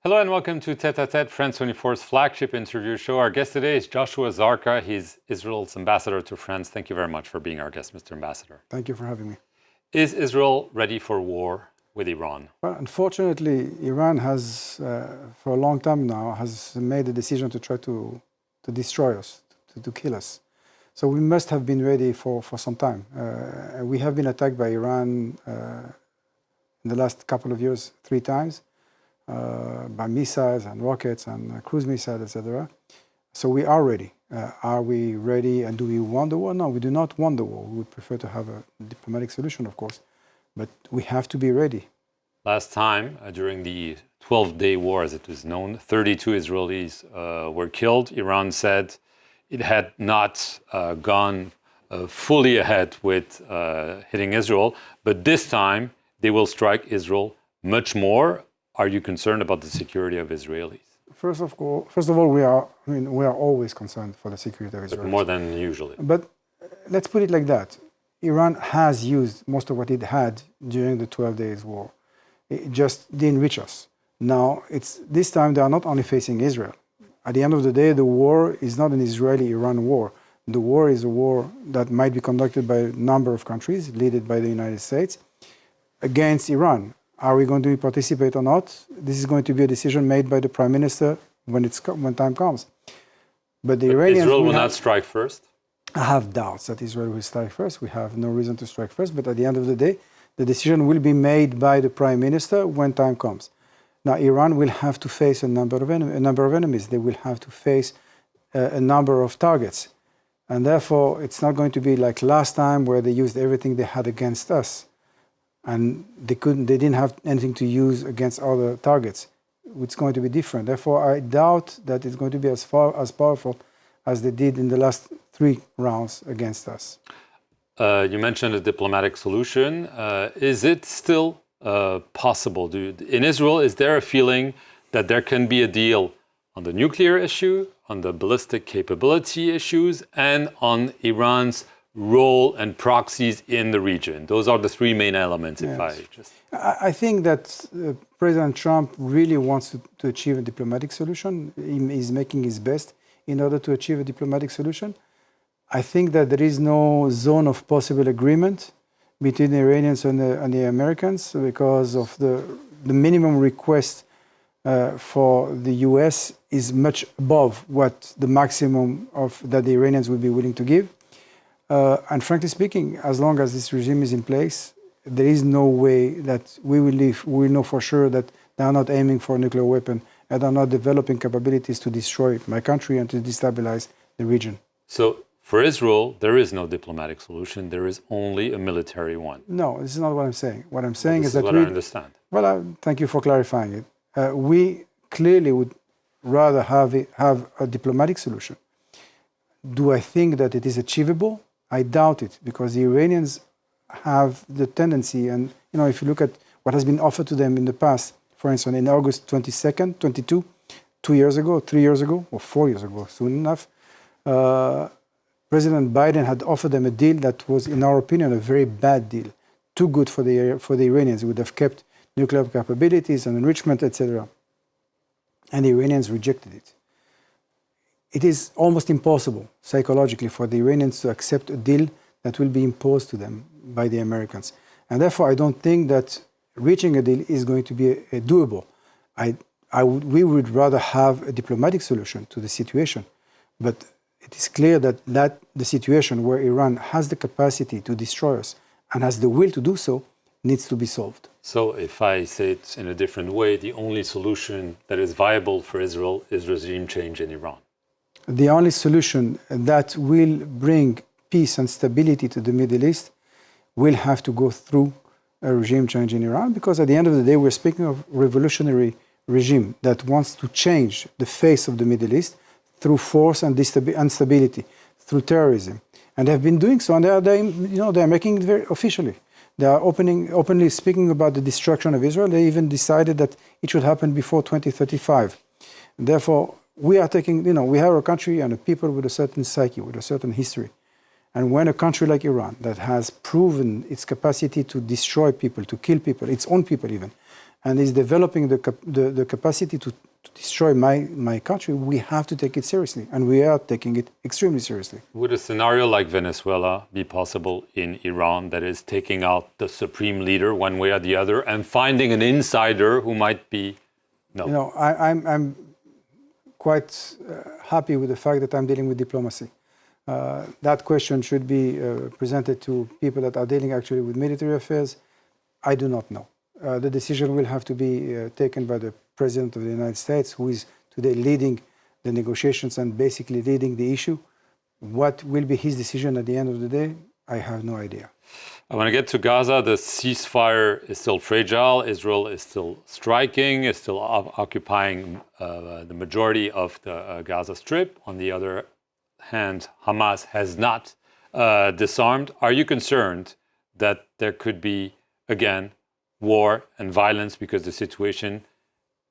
Hello and welcome to Tête à Tête, France 24's flagship interview show. Our guest today is Joshua Zarka. He's Israel's ambassador to France. Thank you very much for being our guest, Mr. Ambassador. Thank you for having me. Is Israel ready for war with Iran? Well, unfortunately, Iran has, for a long time now, has made a decision to try to destroy us, to kill us. So we must have been ready for some time. We have been attacked by Iran in the last couple of years 3 times. By missiles and rockets and cruise missiles, etc. So we are ready. Are we ready and do we want the war? No, we do not want the war. We would prefer to have a diplomatic solution, of course, but we have to be ready. Last time, during the 12-day war, as it was known, 32 Israelis were killed. Iran said it had not gone fully ahead with hitting Israel, but this time they will strike Israel much more. Are you concerned about the security of Israelis? First of all, we are always concerned for the security of Israelis. But more than usually. But let's put it like that. Iran has used most of what it had during the 12 days war. It just didn't reach us. Now, this time they are not only facing Israel. At the end of the day, the war is not an Israeli-Iran war. The war is a war that might be conducted by a number of countries, led by the United States, against Iran. Are we going to participate or not? This is going to be a decision made by the Prime Minister when time comes. But Iranians Israel will not strike first? I have doubts that Israel will strike first. We have no reason to strike first. But at the end of the day, the decision will be made by the Prime Minister when time comes. Now, Iran will have to face a number of enemies. They will have to face a number of targets. And therefore, it's not going to be like last time where they used everything they had against us. And they didn't have anything to use against other targets. It's going to be different. Therefore, I doubt that it's going to be as powerful as they did in the last 3 rounds against us. You mentioned a diplomatic solution. Is it still possible? In Israel, is there a feeling that there can be a deal on the nuclear issue, on the ballistic capability issues, and on Iran's role and proxies in the region? Those are the 3 main elements. Yes. I think that President Trump really wants to achieve a diplomatic solution. He's making his best in order to achieve a diplomatic solution. I think that there is no zone of possible agreement between the Iranians and the Americans because of the minimum request for the US is much above what the maximum that the Iranians would be willing to give. And frankly speaking, as long as this regime is in place, there is no way that we will know for sure that they are not aiming for a nuclear weapon and are not developing capabilities to destroy my country and to destabilize the region. So for Israel, there is no diplomatic solution. There is only a military one. No, this is not what I'm saying. What I'm saying is that I understand. Well, thank you for clarifying it. We clearly would rather have a diplomatic solution. Do I think that it is achievable? I doubt it, because the Iranians have the tendency, and if you look at what has been offered to them in the past, for instance, in August 22nd, 22, 2 years ago, 3 years ago, or 4 years ago, soon enough, President Biden had offered them a deal that was, in our opinion, a very bad deal, too good for the Iranians. It would have kept nuclear capabilities and enrichment, etc. And the Iranians rejected it. It is almost impossible psychologically for the Iranians to accept a deal that will be imposed to them by the Americans. And therefore, I don't think that reaching a deal is going to be doable. We would rather have a diplomatic solution to the situation. But it is clear that the situation where Iran has the capacity to destroy us and has the will to do so needs to be solved. So if I say it in a different way, the only solution that is viable for Israel is regime change in Iran. The only solution that will bring peace and stability to the Middle East will have to go through a regime change in Iran, because at the end of the day, we're speaking of a revolutionary regime that wants to change the face of the Middle East through force and instability, through terrorism. And they've been doing so, and they are making it very officially. They are openly speaking about the destruction of Israel. They even decided that it should happen before 2035. And therefore, we are taking, we have a country and a people with a certain psyche, with a certain history. And when a country like Iran, that has proven its capacity to destroy people, to kill people, its own people even, and is developing the capacity to destroy my country, we have to take it seriously, and we are taking it extremely seriously. Would a scenario like Venezuela be possible in Iran, that is taking out the supreme leader one way or the other and finding an insider who might be... No. You know, I'm quite happy with the fact that I'm dealing with diplomacy. That question should be presented to people that are dealing actually with military affairs. I do not know. The decision will have to be taken by the President of the United States, who is today leading the negotiations and basically leading the issue. What will be his decision at the end of the day? I have no idea. I want to get to Gaza. The ceasefire is still fragile. Israel is still striking, is still occupying the majority of the Gaza Strip. On the other hand, Hamas has not disarmed. Are you concerned that there could be, again, war and violence because the situation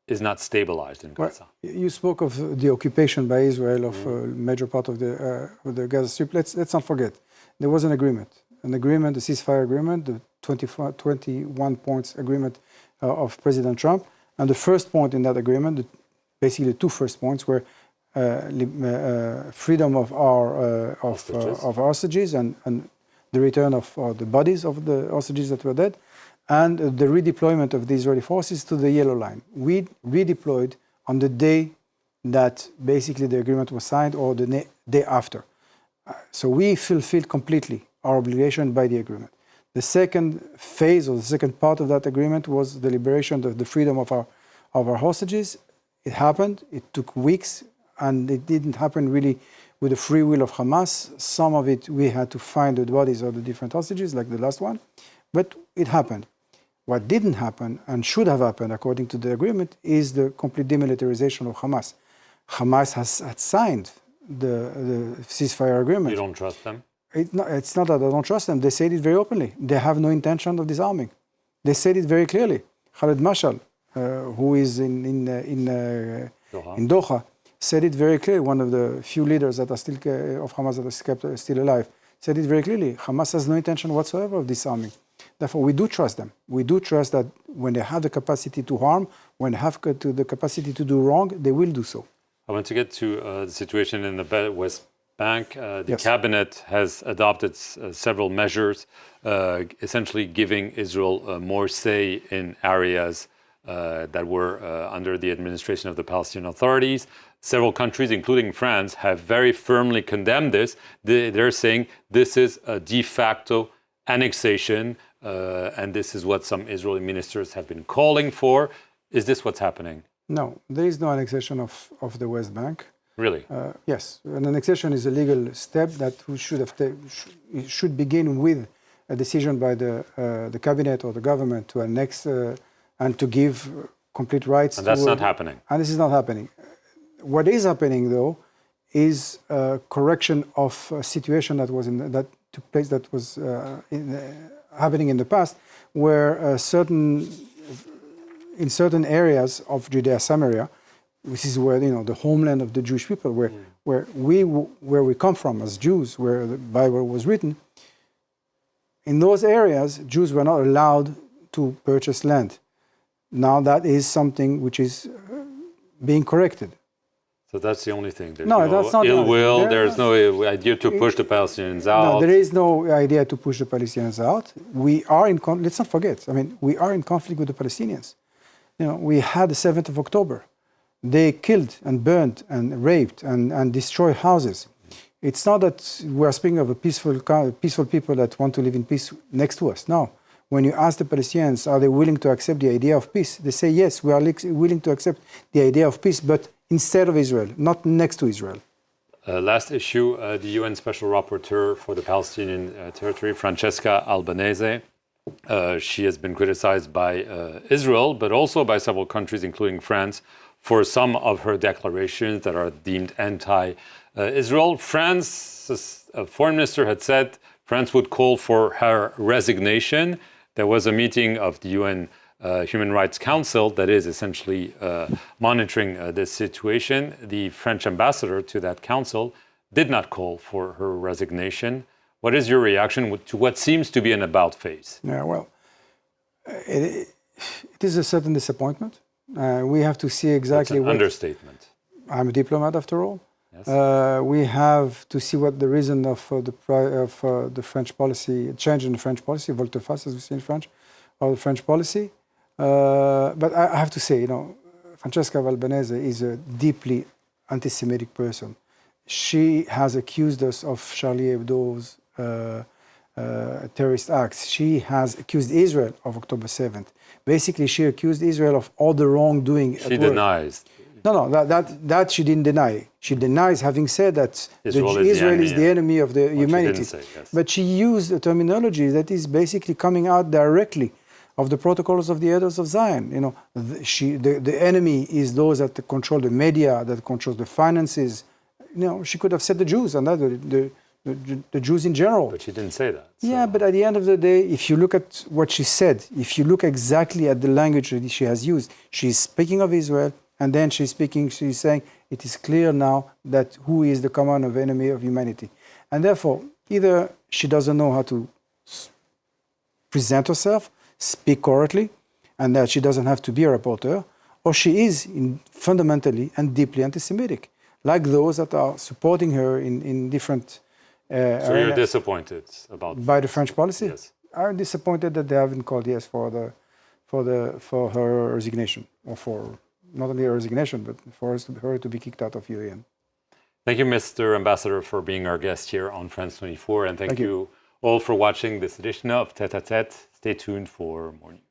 is not stabilized in Gaza? Well, you spoke of the occupation by Israel of a major part of the Gaza Strip. Let's not forget, there was an agreement, a ceasefire agreement, the 21 points agreement of President Trump. And the first point in that agreement, basically the two first points, were freedom of our hostages and the return of the bodies of the hostages that were dead, and the redeployment of the Israeli forces to the yellow line. We redeployed on the day that basically the agreement was signed, or the day after. So we fulfilled completely our obligation by the agreement. The second phase, or the second part of that agreement, was the liberation of the freedom of our hostages. It happened. It took weeks, and it didn't happen really with the free will of Hamas. Some of it, we had to find the bodies of the different hostages, like the last one, but it happened. What didn't happen, and should have happened according to the agreement, is the complete demilitarization of Hamas. Hamas had signed the ceasefire agreement. You don't trust them? It's not that I don't trust them. They said it very openly. They have no intention of disarming. They said it very clearly. Khaled Mashal, who is in Doha, said it very clearly. One of the few leaders that are still of Hamas that are still alive, said it very clearly. Hamas has no intention whatsoever of disarming. Therefore, we do trust them. We do trust that when they have the capacity to harm, when they have the capacity to do wrong, they will do so. I want to get to the situation in the West Bank. The Yes. cabinet has adopted several measures, essentially giving Israel more say in areas that were under the administration of the Palestinian authorities. Several countries, including France, have very firmly condemned this. They're saying this is a de facto annexation, and this is what some Israeli ministers have been calling for. Is this what's happening? No, there is no annexation of the West Bank. Really? Yes, an annexation is a legal step that should begin with a decision by the cabinet or the government to annex and to give complete rights. And that's not happening. And this is not happening. What is happening, though, is a correction of a situation that took place, that was happening in the past, where in certain areas of Judea Samaria, which is where the homeland of the Jewish people, where we come from as Jews, where the Bible was written. In those areas, Jews were not allowed to purchase land. Now that is something which is being corrected. So that's the only thing. There's that's not ill will. There's no idea to push the Palestinians out. No, there is no idea to push the Palestinians out. We are let's not forget. We are in conflict with the Palestinians. We had the 7th of October. They killed and burned and raped and destroyed houses. It's not that we are speaking of a peaceful people that want to live in peace next to us. No. When you ask the Palestinians, are they willing to accept the idea of peace? They say, yes, we are willing to accept the idea of peace, but instead of Israel, not next to Israel. Last issue, the UN Special Rapporteur for the Palestinian territory, Francesca Albanese. She has been criticized by Israel, but also by several countries, including France, for some of her declarations that are deemed anti-Israel. France's foreign minister had said France would call for her resignation. There was a meeting of the UN Human Rights Council that is essentially monitoring this situation. The French ambassador to that council did not call for her resignation. What is your reaction to what seems to be an about face? Yeah, well, it is a certain disappointment. We have to see That's exactly an what. understatement. I'm a diplomat after all. Yes. We have to see what the reason of the French policy, change in the French policy, volte-face as we say in French, or the French policy. But I have to say, you know, Francesca Valbanese is a deeply anti-Semitic person. She has accused us of Charlie Hebdo's terrorist acts. She has accused Israel of October 7th. Basically, she accused Israel of all the wrongdoing. She denies. No, that she didn't deny. She denies having said that Israel is the enemy of the humanity. She didn't say, yes. But she used a terminology that is basically coming out directly of the protocols of the elders of Zion. You know, the enemy is those that control the media, that control the finances. You know, she could have said the Jews and that the Jews in general. But she didn't say that. So. Yeah, but at the end of the day, if you look at what she said, if you look exactly at the language that she has used, she's speaking of Israel, and then she's saying, it is clear now that who is the common of enemy of humanity. And therefore, either she doesn't know how to present herself, speak correctly, and that she doesn't have to be a reporter, or she is fundamentally and deeply anti-Semitic, like those that are supporting her in different so you're disappointed about by the French policy? Yes. I'm disappointed that they haven't called yes for her resignation, or for not only her resignation, but for her to be kicked out of UN. Thank you, Mr. Ambassador, for being our guest here on France 24, and thank you all for watching this edition of Tête à Tête. Stay tuned for more news.